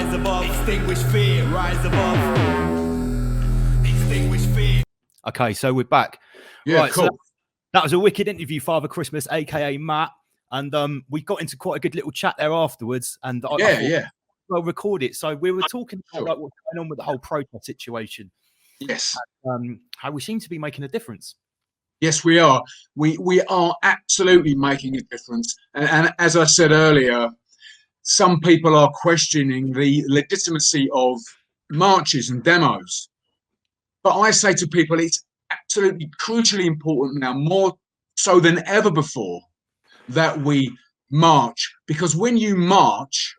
rise above, extinguish fear, rise above, extinguish fear. Okay, so we're back. Yeah, right, cool. so that was a wicked interview, Father Christmas, aka Matt, and we got into quite a good little chat there afterwards. And I thought, well, record it. So we were talking about like what's going on with the whole protest situation. Yes. How we seem to be making a difference. Yes, we are. We are absolutely making a difference. And as I said earlier, some people are questioning the legitimacy of marches and demos. But I say to people, it's absolutely crucially important now, more so than ever before, that we march. Because when you march,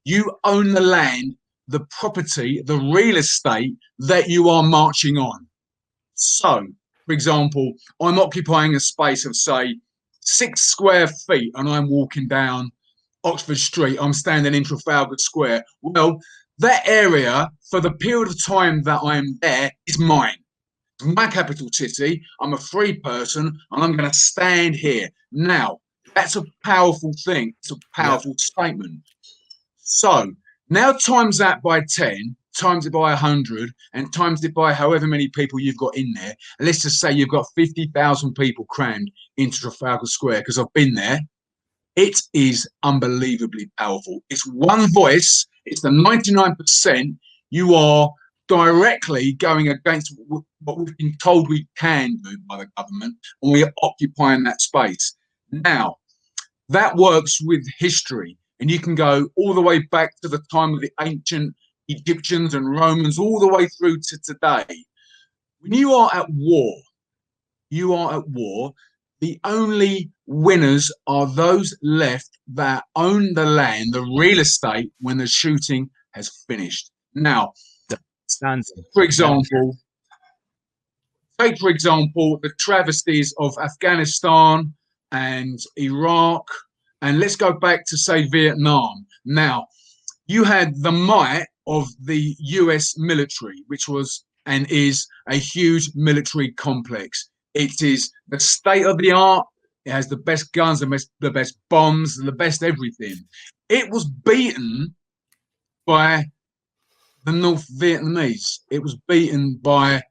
you own the land, the property, the real estate that you are marching on. So, for example, I'm occupying a space of, say, 6 square feet and I'm walking down Oxford Street. I'm standing in Trafalgar Square. Well, that area, for the period of time that I'm there, is mine. It's my capital city. I'm a free person and I'm going to stand here. Now, that's a powerful thing. It's a powerful statement. So, now times that by 10, times it by 100, and times it by however many people you've got in there. And let's just say you've got 50,000 people crammed into Trafalgar Square, because I've been there. It is unbelievably powerful. It's one voice. It's the 99%. You are directly going against what we've been told we can do by the government, and we are occupying that space. Now, that works with history, and you can go all the way back to the time of the ancient Egyptians and Romans, all the way through to today. When you are at war, the only winners are those left that own the land, the real estate, when the shooting has finished. Now, for example, take for example the travesties of Afghanistan and Iraq, and let's go back to, say, Vietnam. Now, you had the might of the US military, which was and is a huge military complex. It is the state of the art. It has the best guns, the best bombs, the best everything. It was beaten by the North Vietnamese. It was beaten by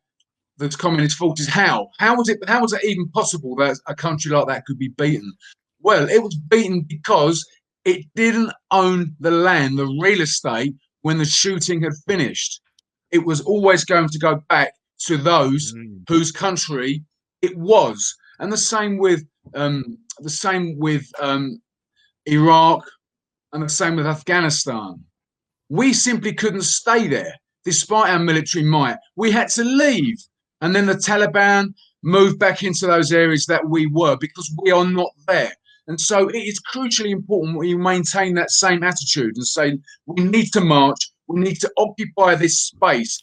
the communist forces. How was it even possible that a country like that could be beaten? Well, it was beaten because it didn't own the land, the real estate, when the shooting had finished. It was always going to go back to those whose country it was. And the same with Iraq, and the same with Afghanistan. We simply couldn't stay there, despite our military might. We had to leave. And then the Taliban moved back into those areas that we were, because we are not there. And so it is crucially important we maintain that same attitude and say, we need to march, we need to occupy this space,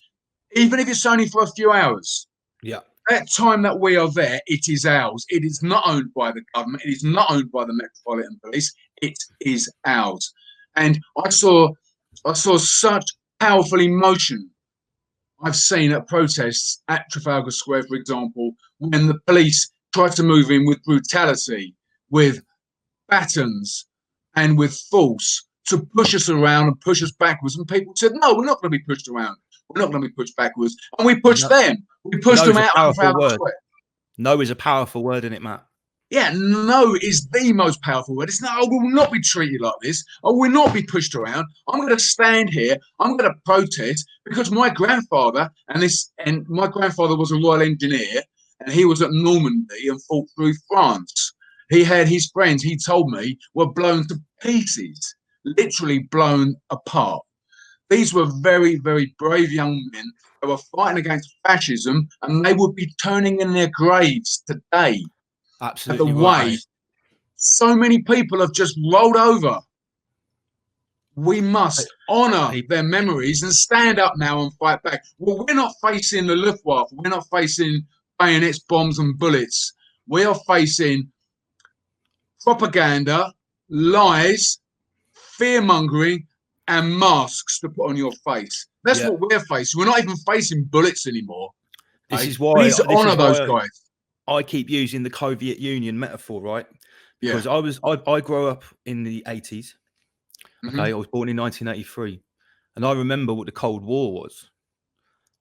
even if it's only for a few hours. Yeah. That time that we are there, it is ours. It is not owned by the government. It is not owned by the Metropolitan Police. It is ours. And I saw such powerful emotion I've seen at protests at Trafalgar Square, for example, when the police tried to move in with brutality, with batons and with force to push us around and push us backwards. And people said, no, we're not going to be pushed around. We're not going to be pushed backwards. And we pushed them. We pushed them out of Trafalgar Square. No is a powerful word, isn't it, Matt? Yeah, no is the most powerful word. It's not, I will not be treated like this. I will not be pushed around. I'm going to stand here. I'm going to protest, because my grandfather my grandfather was a Royal Engineer, and he was at Normandy and fought through France. He had his friends, he told me, were blown to pieces, literally blown apart. These were very, very brave young men who were fighting against fascism, and they would be turning in their graves today. Absolutely. The way so many people have just rolled over. We must honour their memories and stand up now and fight back. Well, we're not facing the Luftwaffe. We're not facing bayonets, bombs and bullets. We are facing propaganda, lies, fear-mongering and masks to put on your face. That's what we're facing. We're not even facing bullets anymore. This is why we need to honour those guys. I keep using the Coviet Union metaphor, right? Because I grew up in the 80s, Okay, I was born in 1983, and I remember what the Cold War was.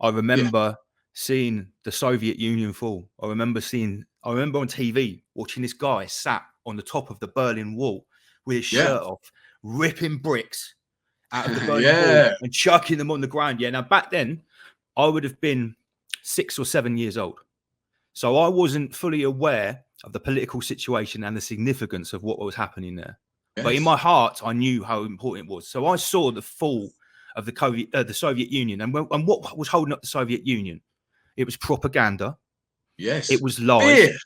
I remember seeing the Soviet Union fall. I remember on TV watching this guy sat on the top of the Berlin Wall with his shirt off, ripping bricks out of the Berlin Wall and chucking them on the ground. Yeah, now back then, I would have been 6 or 7 years old. So I wasn't fully aware of the political situation and the significance of what was happening there. Yes. But in my heart, I knew how important it was. So I saw the fall of the Soviet Union. And what was holding up the Soviet Union? It was propaganda. Yes. It was lies. Fear.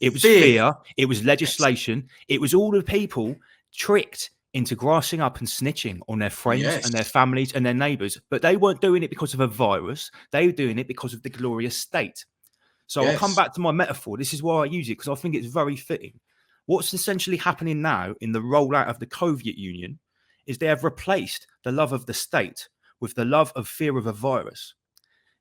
It was fear. It was legislation. Yes. It was all the people tricked into grassing up and snitching on their friends and their families and their neighbours. But they weren't doing it because of a virus. They were doing it because of the glorious state. So I'll come back to my metaphor. This is why I use it, because I think it's very fitting. What's essentially happening now in the rollout of the Coviet Union is they have replaced the love of the state with the love of fear of a virus.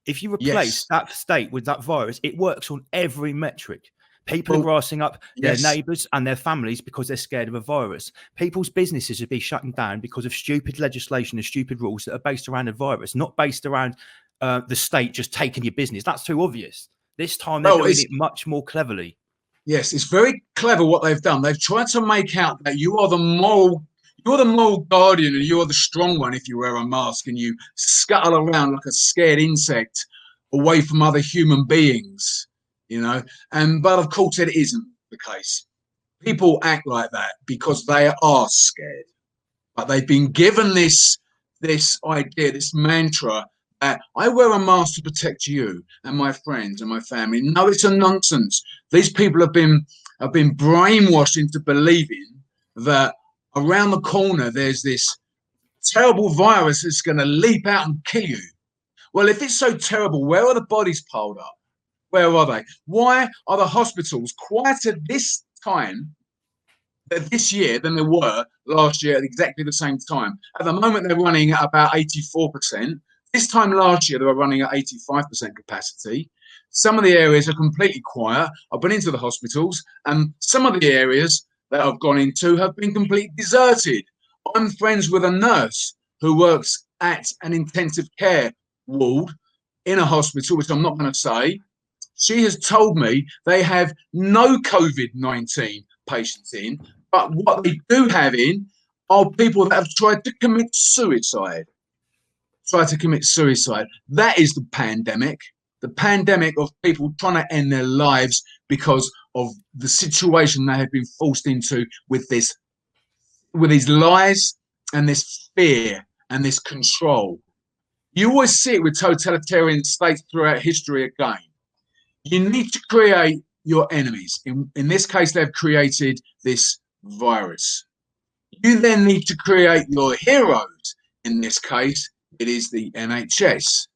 If you replace that state with that virus, it works on every metric. People are grassing up their neighbours and their families because they're scared of a virus. People's businesses are being shut down because of stupid legislation and stupid rules that are based around a virus, not based around the state just taking your business. That's too obvious. This time they're doing it much more cleverly. Yes, it's very clever what they've done. They've tried to make out that you are the moral guardian and you are the strong one if you wear a mask and you scuttle around like a scared insect away from other human beings, you know. But of course it isn't the case. People act like that because they are scared. But they've been given this idea, this mantra, I wear a mask to protect you and my friends and my family. No, it's a nonsense. These people have been brainwashed into believing that around the corner there's this terrible virus that's going to leap out and kill you. Well, if it's so terrible, where are the bodies piled up? Where are they? Why are the hospitals quieter this time, this year, than they were last year at exactly the same time? At the moment, they're running at about 84%. This time last year, they were running at 85% capacity. Some of the areas are completely quiet. I've been into the hospitals, and some of the areas that I've gone into have been completely deserted. I'm friends with a nurse who works at an intensive care ward in a hospital, which I'm not going to say. She has told me they have no COVID-19 patients in, but what they do have in are people that have tried to commit suicide. That is the pandemic of people trying to end their lives because of the situation they have been forced into with these lies and this fear and this control. You always see it with totalitarian states throughout history again. You need to create your enemies. In this case, they've created this virus. You then need to create your heroes. In this case, it is the NHS.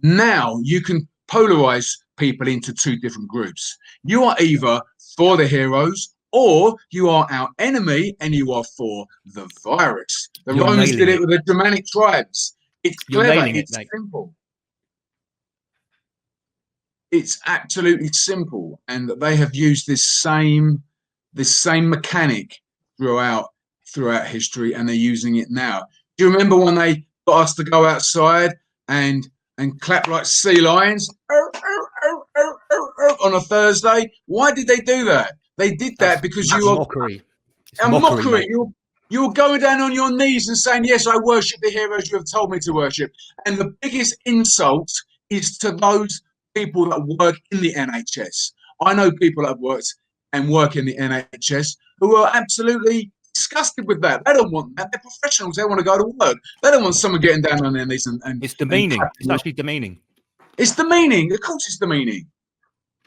Now you can polarize people into two different groups. You are either for the heroes or you are our enemy and you are for the virus. The Romans did it with the Germanic tribes. It's clever, it's simple. It's absolutely simple, and they have used this same mechanic throughout history, and they're using it now. Do you remember when they got us to go outside and clap like sea lions on a Thursday? Why did they do that? They did that because you are mockery. A mockery. You're going down on your knees and saying, yes, I worship the heroes you have told me to worship. And the biggest insult is to those people that work in the NHS. I know people that have worked and work in the NHS who are absolutely disgusted with that. They don't want that. They're professionals. They want to go to work. They don't want someone getting down on their knees and it's demeaning. It's actually demeaning. It's demeaning. Of course it's demeaning.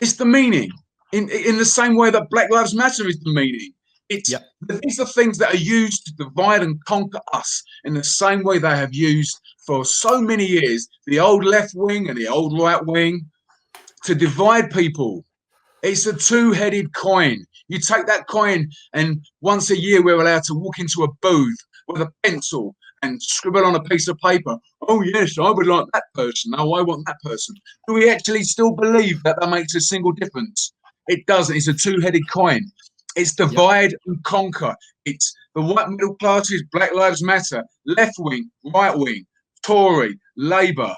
It's demeaning. In the same way that Black Lives Matter is demeaning. These are things that are used to divide and conquer us in the same way they have used for so many years, the old left wing and the old right wing, to divide people. It's a two-headed coin. You take that coin and once a year we're allowed to walk into a booth with a pencil and scribble on a piece of paper. Oh, yes, I would like that person. Oh, I want that person. Do we actually still believe that makes a single difference? It doesn't. It's a two-headed coin. It's divide and conquer. It's the white middle classes, Black Lives Matter, left wing, right wing, Tory, Labour,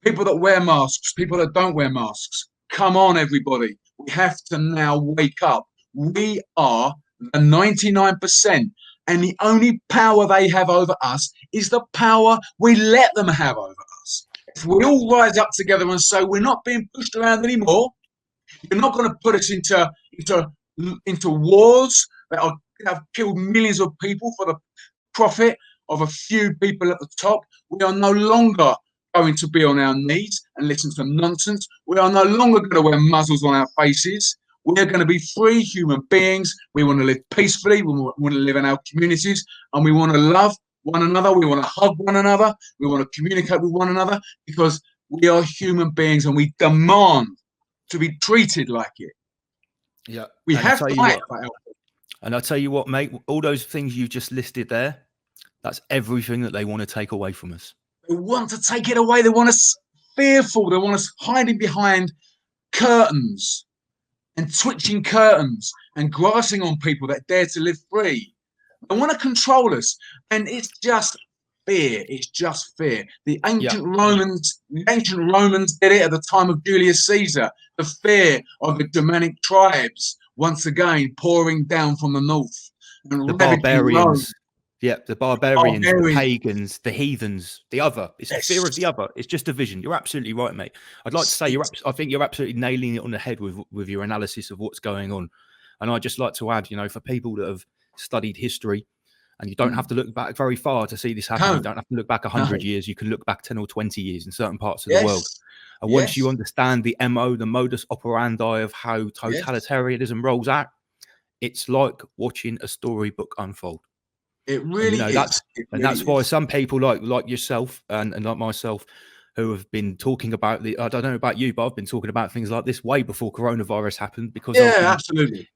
people that wear masks, people that don't wear masks. Come on, everybody. We have to now wake up. We are the 99%, and the only power they have over us is the power we let them have over us. If we all rise up together and say we're not being pushed around anymore, you're not going to put us into wars that have killed millions of people for the profit of a few people at the top. We are no longer going to be on our knees and listen to nonsense. We are no longer going to wear muzzles on our faces. We are going to be free human beings. We want to live peacefully. We want to live in our communities, and we want to love one another. We want to hug one another. We want to communicate with one another, because we are human beings and we demand to be treated like it. Yeah, we have to fight for our. And I'll tell you what, mate, all those things you just listed there, that's everything that they want to take away from us. They want to take it away. They want us fearful. They want us hiding behind curtains and twitching curtains and grassing on people that dare to live free. They want to control us. And it's just fear. It's just fear. The ancient Romans did it at the time of Julius Caesar. The fear of the Germanic tribes once again pouring down from the north. And the barbarians. Yeah, the barbarians, the pagans, the heathens, the other. It's the fear of the other. It's just division. You're absolutely right, mate. I'd like to say I think you're absolutely nailing it on the head with your analysis of what's going on. And I'd just like to add, for people that have studied history, and you don't have to look back very far to see this happen. No. You don't have to look back 100 years. You can look back 10 or 20 years in certain parts of the world. And once you understand the MO, the modus operandi of how totalitarianism rolls out, it's like watching a storybook unfold. It really is. That's why some people like yourself and like myself, who have been talking about I don't know about you, but I've been talking about things like this way before coronavirus happened, because absolutely.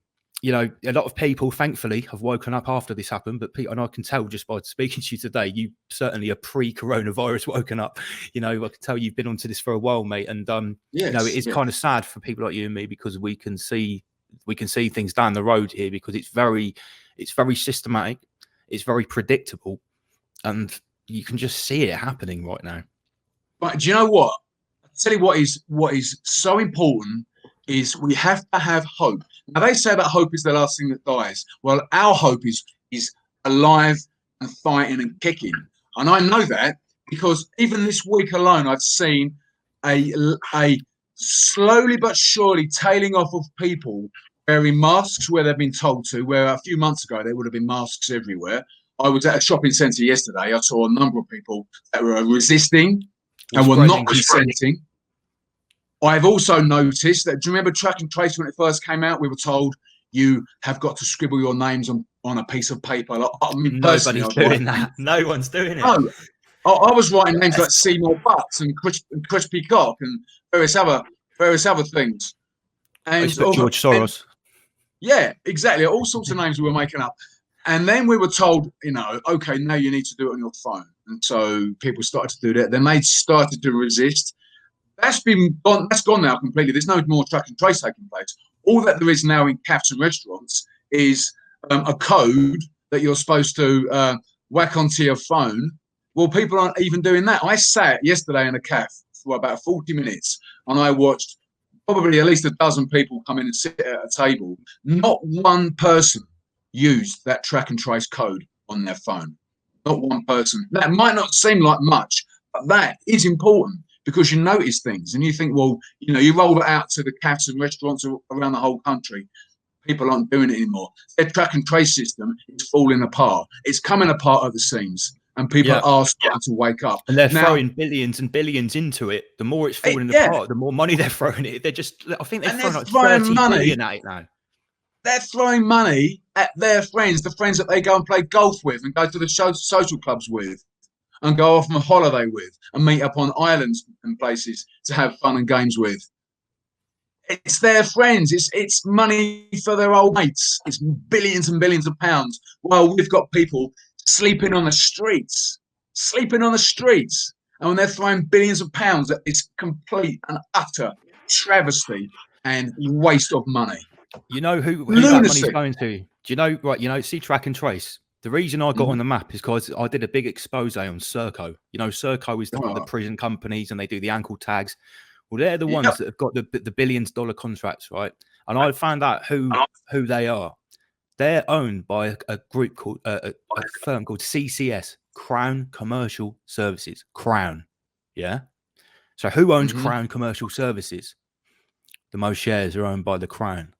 A lot of people, thankfully, have woken up after this happened, and I can tell just by speaking to you today, you certainly are pre-coronavirus woken up. I can tell you've been onto this for a while, mate. And it is kind of sad for people like you and me, because we can see things down the road here, because it's very systematic. It's very predictable, and you can just see it happening right now. But do you know what? I'll tell you what is so important is we have to have hope. Now, they say that hope is the last thing that dies. Well, our hope is alive and fighting and kicking. And I know that because even this week alone, I've seen a slowly but surely tailing off of people wearing masks where they've been told to, where a few months ago there would have been masks everywhere. I was at a shopping centre yesterday. I saw a number of people that were resisting and were not consenting. I've also noticed that, do you remember track and trace when it first came out? We were told you have got to scribble your names on a piece of paper. Nobody's doing that. No one's doing it. No, I was writing names like Seymour Butts and Crispy Cock and various other things. And George Soros. Yeah, exactly. All sorts of names we were making up. And then we were told, okay, now you need to do it on your phone. And so people started to do that. Then they started to resist. That's gone now completely. There's no more track and trace taking place. All that there is now in cafes and restaurants is a code that you're supposed to whack onto your phone. Well, people aren't even doing that. I sat yesterday in a cafe for about 40 minutes and I watched probably at least a dozen people come in and sit at a table. Not one person used that track and trace code on their phone. Not one person. That might not seem like much, but that is important, because you notice things and you think, well, you roll it out to the cafes and restaurants around the whole country. People aren't doing it anymore. Their track and trace system is falling apart. It's coming apart at the seams. And people are starting to wake up. And they're throwing billions and billions into it. The more it's falling apart, the more money they're throwing it. I think they're throwing like 30 billion at it now. They're throwing money at their friends, the friends that they go and play golf with and go to the social clubs with and go off on a holiday with and meet up on islands and places to have fun and games with. It's their friends. It's money for their old mates. It's billions and billions of pounds. Well, we've got people sleeping on the streets. And when they're throwing billions of pounds, it's complete and utter travesty and waste of money. You know who that money's going to? Do you know, right, see track and trace. The reason I got on the map is because I did a big expose on Serco. You know, Serco is the prison companies, and they do the ankle tags. Well, they're the ones that have got the billions-dollar contracts, right? And I found out who they are. They're owned by a group called a firm called CCS, Crown Commercial Services. Crown, yeah. So who owns Crown Commercial Services? The most shares are owned by the Crown.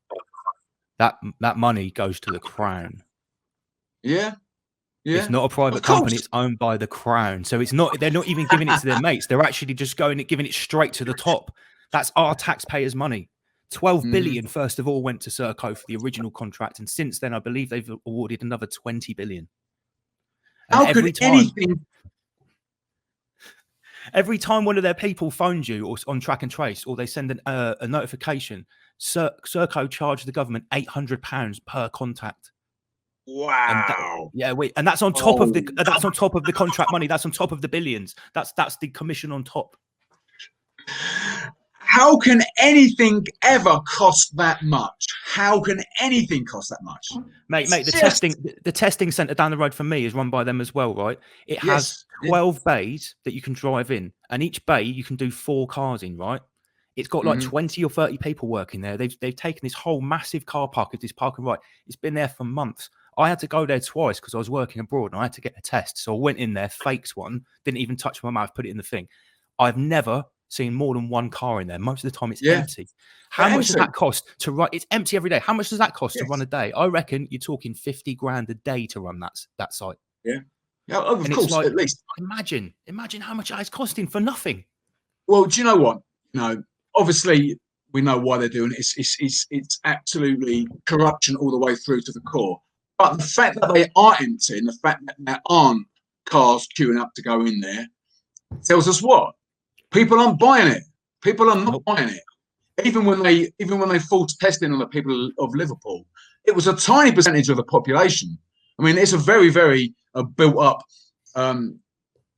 That money goes to the Crown. Yeah. It's not a private company. It's owned by the Crown. So it's not. They're not even giving it to their mates. They're actually just giving it straight to the top. That's our taxpayers' money. 12 billion first of all went to Serco for the original contract, and since then I believe they've awarded another 20 billion. And how could anything? Every time one of their people phones you or on track and trace, or they send a notification, Serco charge the government £800 per contact. Wow. And that's on top of the contract money. That's on top of the billions. That's the commission on top. How can anything ever cost that much? How can anything cost that much? Mate, the testing centre down the road from me is run by them as well, right? It has 12 bays that you can drive in, and each bay you can do 4 cars in, right? It's got like 20 or 30 people working there. They've taken this whole massive car park of this park and ride. It's been there for months. I had to go there twice because I was working abroad and I had to get a test. So I went in there, faked one, didn't even touch my mouth, put it in the thing. I've never seen more than 1 car in there. Most of the time it's empty. How much does that cost to run? It's empty every day. How much does that cost to run a day? I reckon you're talking 50 grand a day to run that site. Yeah, of course, at least. Imagine how much that is costing for nothing. Well, do you know what? No, obviously we know why they're doing it. It's absolutely corruption all the way through to the core. But the fact that they are empty and the fact that there aren't cars queuing up to go in there tells us what? People aren't buying it. People are not buying it. Even when they forced testing on the people of Liverpool, it was a tiny percentage of the population. I mean, it's a very, very built up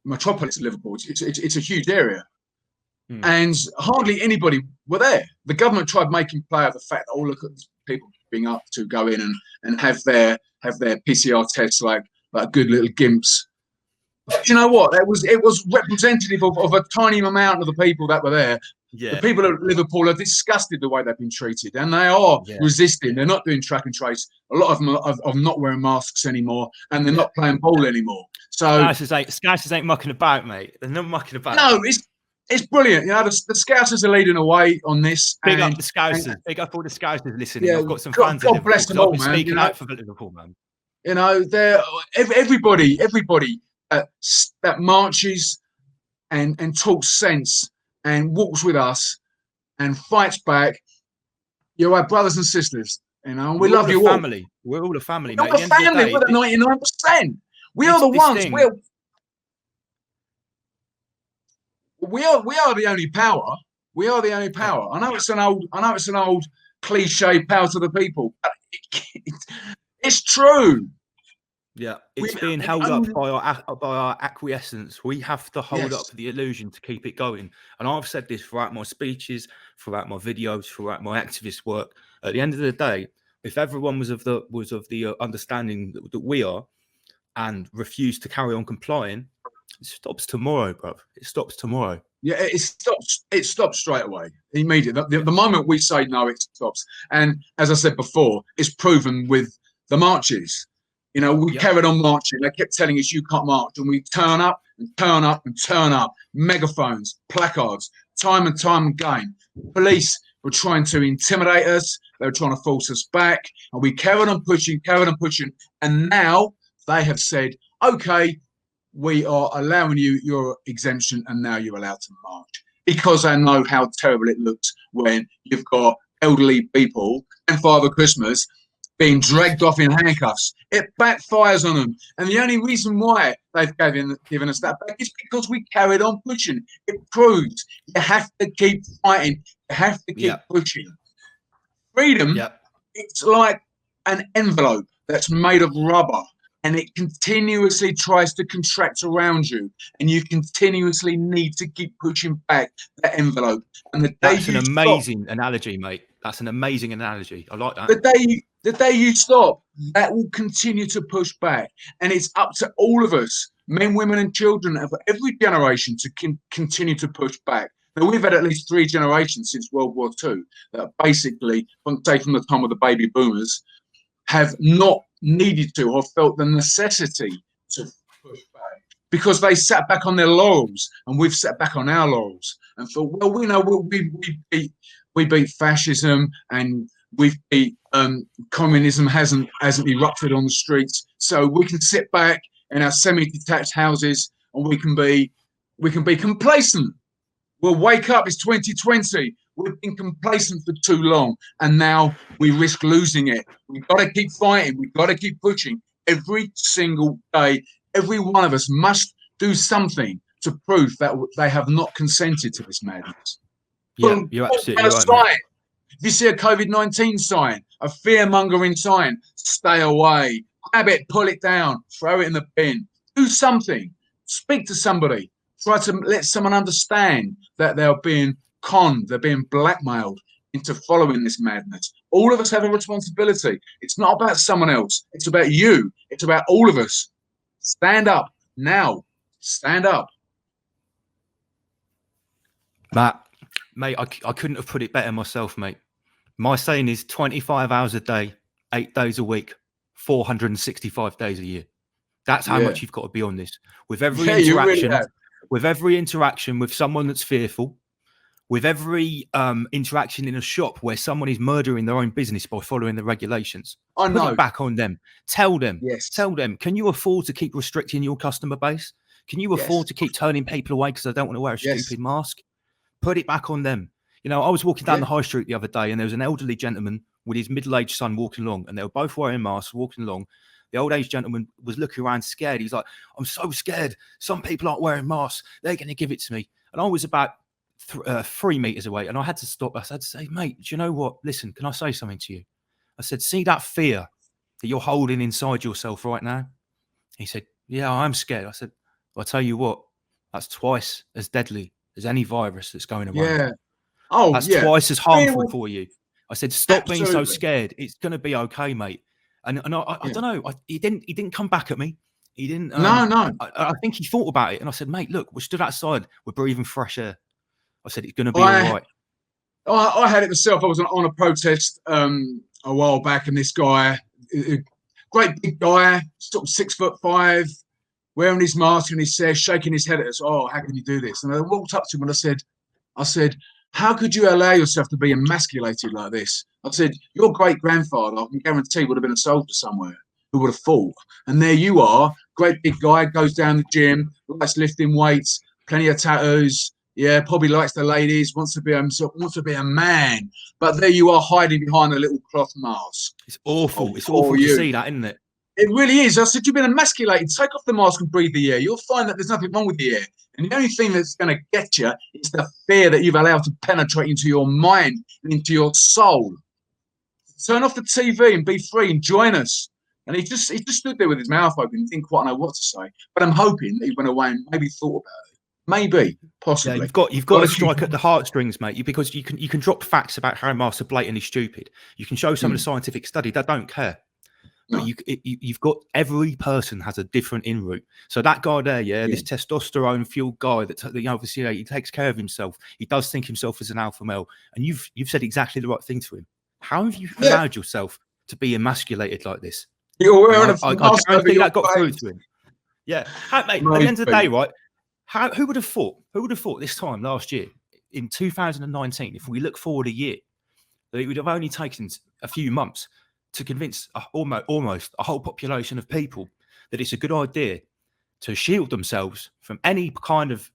metropolis of Liverpool. It's a huge area. And hardly anybody were there. The government tried making play of the fact that, look at people being up to go in and have their PCR tests like good little gimps. But you know what? It was representative of a tiny amount of the people that were there. Yeah. The people of Liverpool are disgusted the way they've been treated, and they are resisting. They're not doing track and trace. A lot of them are not wearing masks anymore, and they're not playing ball anymore. So Scousers ain't mucking about, mate. They're not mucking about. No, it's brilliant. You know, the Scousers are leading away on this. Big up the Scousers. Big up all the Scousers listening. Yeah, I've got some fans. God bless them all, man. Speaking out for Liverpool, man. You know, they're everybody that marches and talks sense and walks with us and fights back. You're our brothers and sisters, you know, and we love you all. Family. We're all a family, mate. We're a family. We're the 99%. We are the ones. We are the only power. We are the only power. I know it's an old cliche, power to the people. But it's true. Yeah, it's being held up by our acquiescence. We have to hold up the illusion to keep it going. And I've said this throughout my speeches, throughout my videos, throughout my activist work. At the end of the day, if everyone was of the understanding that we are, and refused to carry on complying, it stops tomorrow, bro. It stops tomorrow. Yeah, it stops straight away, immediately. The moment we say no, it stops. And as I said before, it's proven with the marches. You know, we carried on marching. They kept telling us you can't march, and we turn up and turn up and turn up. Megaphones, placards, time and time again. Police were trying to intimidate us. They were trying to force us back, and we carried on pushing. And now they have said, okay, we are allowing you your exemption, and now you're allowed to march, because I know how terrible it looks when you've got elderly people and Father Christmas being dragged off in handcuffs. It backfires on them. And the only reason why they've given us that back is because we carried on pushing. It proves you have to keep fighting. You have to keep pushing. Freedom, it's like an envelope that's made of rubber, and it continuously tries to contract around you, and you continuously need to keep pushing back that envelope. And that's an amazing analogy, mate. That's an amazing analogy. I like that. The day you stop, that will continue to push back. And it's up to all of us, men, women, and children of every generation, to continue to push back. Now, we've had at least 3 generations since World War II that basically, from the time of the baby boomers, have not needed to or felt the necessity to push back because they sat back on their laurels, and we've sat back on our laurels and thought, well, we know we beat fascism, and we've beat communism hasn't erupted on the streets, so we can sit back in our semi-detached houses and we can be complacent. We'll wake up. It's 2020. We've been complacent for too long, and now we risk losing it. We've got to keep fighting. We've got to keep pushing every single day. Every one of us must do something to prove that they have not consented to this madness. Yeah, you're absolutely right. If you see a COVID-19 sign, a fear-mongering sign, stay away. Grab it, pull it down, throw it in the bin. Do something. Speak to somebody. Try to let someone understand that they're being conned, they're being blackmailed into following this madness. All of us have a responsibility. It's not about someone else. It's about you. It's about all of us. Stand up now. Stand up. Matt, mate, I couldn't have put it better myself, mate. My saying is 25 hours a day, 8 days a week, 465 days a year. That's how much you've got to be on this. With every interaction, with every interaction with someone that's fearful, with every interaction in a shop where someone is murdering their own business by following the regulations, put it back on them. Tell them, can you afford to keep restricting your customer base? Can you afford to keep turning people away because they don't want to wear a stupid mask? Put it back on them. You know, I was walking down the high street the other day, and there was an elderly gentleman with his middle-aged son walking along, and they were both wearing masks, walking along. The old-aged gentleman was looking around scared. He's like, I'm so scared. Some people aren't wearing masks. They're going to give it to me. And I was about 3 meters away, and I had to stop. I had to say, mate, do you know what? Listen, can I say something to you? I said, see that fear that you're holding inside yourself right now? He said, yeah, I'm scared. I said, well, I'll tell you what, that's twice as deadly as any virus that's going around. Yeah. Oh, that's twice as harmful for you. I said, stop being so scared. It's going to be okay, mate. And I don't know. He didn't come back at me. He didn't. No. I think he thought about it. And I said, mate, look, we're stood outside. We're breathing fresh air. I said, it's going to be all right. I had it myself. I was on a protest a while back, and this guy, a great big guy, sort of 6'5", wearing his mask, and he said, shaking his head at us, oh, how can you do this? And I walked up to him and I said, how could you allow yourself to be emasculated like this? I said, your great-grandfather, I can guarantee, would have been a soldier somewhere who would have fought. And there you are, great big guy, goes down the gym, likes lifting weights, plenty of tattoos, probably likes the ladies, wants to be a man. But there you are, hiding behind a little cloth mask. It's awful. It's awful to see that, isn't it? It really is. I said, you've been emasculated. Take off the mask and breathe the air. You'll find that there's nothing wrong with the air. And the only thing that's going to get you is the fear that you've allowed to penetrate into your mind and into your soul. Turn off the TV and be free and join us. And he just stood there with his mouth open. He didn't quite know what to say. But I'm hoping that he went away and maybe thought about it. Maybe, possibly. Yeah, you've got to strike at the heartstrings, mate. Because you can drop facts about how masks are blatantly stupid. You can show some of the scientific study. They don't care. No. You've got, every person has a different in route. So that guy there, this testosterone fueled guy that obviously he takes care of himself. He does think himself as an alpha male, and you've said exactly the right thing to him. How have you allowed yourself to be emasculated like this? I guarantee that got through to him. Yeah, mate. At the end of the day, right? Who would have thought? Who would have thought this time last year, in 2019, if we look forward a year, that it would have only taken a few months to convince almost a whole population of people that it's a good idea to shield themselves from any kind of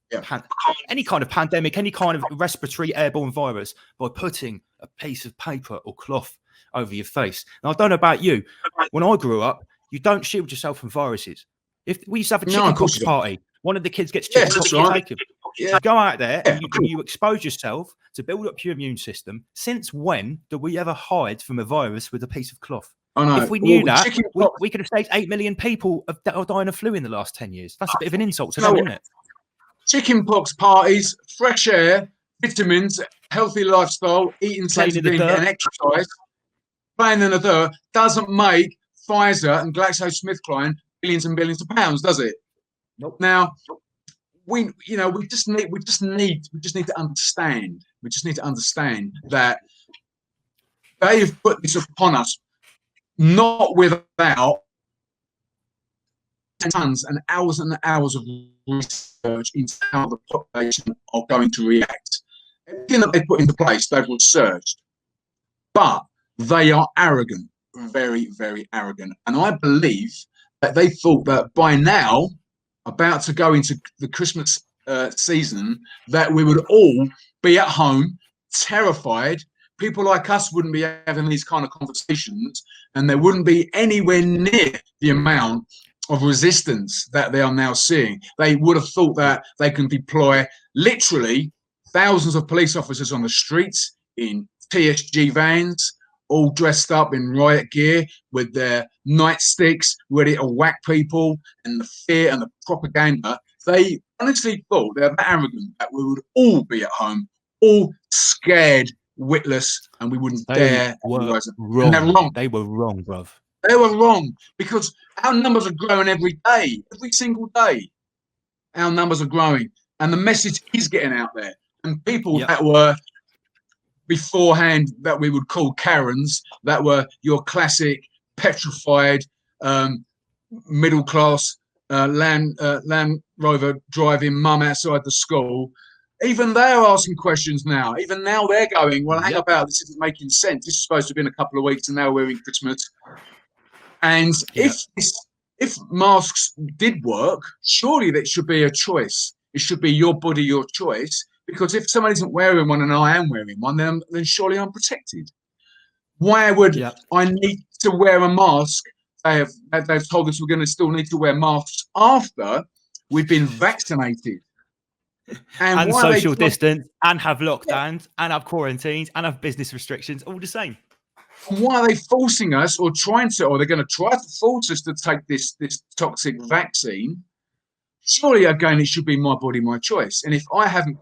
pandemic, any kind of respiratory airborne virus by putting a piece of paper or cloth over your face. Now, I don't know about you. When I grew up, you don't shield yourself from viruses. If we used to have a chickenpox party, one of the kids gets chickenpox, you take him. You go out there and you expose yourself to build up your immune system. Since when do we ever hide from a virus with a piece of cloth? I know. If we knew that, we could have saved 8 million people dying of flu in the last 10 years. That's a bit of an insult to them, isn't it? Chickenpox parties, fresh air, vitamins, healthy lifestyle, eating sensibly, and exercise, playing in the dirt, doesn't make Pfizer and GlaxoSmithKline billions and billions of pounds, does it? Nope. Now, we just need to understand. We just need to understand that they've put this upon us, not without tons and hours of research into how the population are going to react. Everything that they put into place, they've researched, but they are arrogant, very, very arrogant. And I believe that they thought that by now, about to go into the Christmas season, that we would all be at home, terrified. People like us wouldn't be having these kind of conversations, and there wouldn't be anywhere near the amount of resistance that they are now seeing. They would have thought that they can deploy literally thousands of police officers on the streets in TSG vans, all dressed up in riot gear with their nightsticks, ready to whack people, and the fear and the propaganda. They honestly thought they're that arrogant that we would all be at home, all scared, witless, and we wouldn't dare. Wrong. And they're wrong. They were wrong, bruv. They were wrong, because our numbers are growing every day, every single day. Our numbers are growing, and the message is getting out there. And people that were beforehand that we would call Karens, that were your classic petrified middle class Land Rover driving mum outside the school. Even they are asking questions now. Even now they're going, well, hang about, this isn't making sense. This is supposed to have been a couple of weeks, and now we're in Christmas. And if masks did work, surely that should be a choice. It should be your body, your choice. Because if someone isn't wearing one and I am wearing one, then surely I'm protected. Why would I need to wear a mask? They've told us we're going to still need to wear masks after we've been vaccinated. And social distance, and have lockdowns, and have quarantines, and have business restrictions, all the same. And why are they forcing us, or they're going to try to force us to take this toxic vaccine? Surely, again, it should be my body, my choice. And if I haven't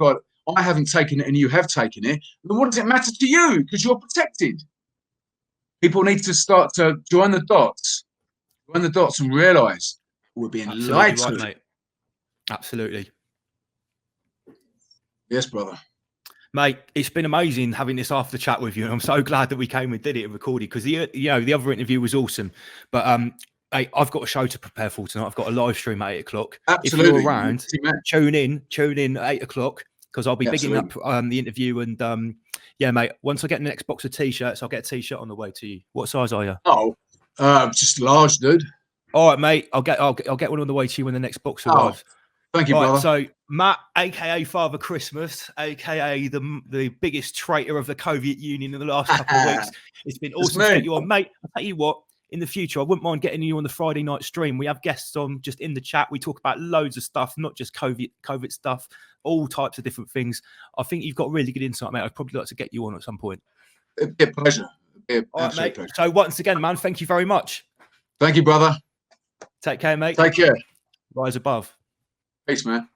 taken it and you have taken it, then what does it matter to you? Because you're protected. People need to start to join the dots and realise we're being lied to. Right, mate. Absolutely. Yes, brother. Mate, it's been amazing having this after chat with you, and I'm so glad that we came and did it and recorded, because the other interview was awesome. But hey, I've got a show to prepare for tonight. I've got a live stream at 8 o'clock. Absolutely. If you're around, tune in at 8 o'clock, because I'll be bigging up the interview. And yeah, mate, once I get the next box of t-shirts, I'll get a t-shirt on the way to you. What size are you? Oh, just large, dude. All right, mate. I'll get one on the way to you when the next box arrives. Thank you, brother. So Matt, aka Father Christmas, aka the biggest traitor of the Coviet Union in the last couple of weeks. It's been awesome to get you on, mate. I'll tell you what, in the future, I wouldn't mind getting you on the Friday night stream. We have guests on just in the chat. We talk about loads of stuff, not just COVID stuff, all types of different things. I think you've got really good insight, mate. I'd probably like to get you on at some point. It'd be a pleasure. All right, mate. Pleasure. So once again, man, thank you very much. Thank you, brother. Take care, mate. Take care. Rise above. Peace, man.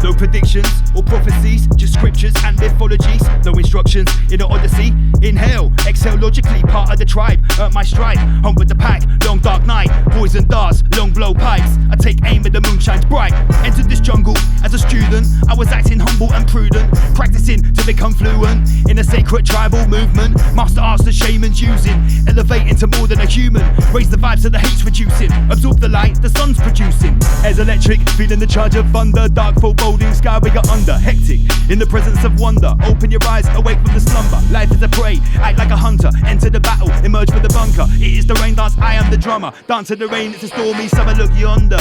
No predictions or prophecies, just scriptures and mythologies. No instructions in the Odyssey. Inhale, exhale logically, part of the tribe. Earn my stripe, home with the pack. Long dark night, poison darts, long blow pipes. I take aim at the moon shines bright. Entered this jungle as a student. I was acting humble and prudent, practicing to become fluent in a sacred tribal movement. Master arts the shamans using, elevate into more than a human. Raise the vibes so the hate's reducing. Absorb the light the sun's producing. Air's electric, feeling the charge of thunder. Dark foreboding sky we got under. Hectic in the presence of wonder. Open your eyes, awake from the slumber. Life is a prey, act like a hunter. Enter the battle, emerge from the bunker. It is the rain dance, I am the drummer. Dance in the rain, it's a stormy summer, look yonder.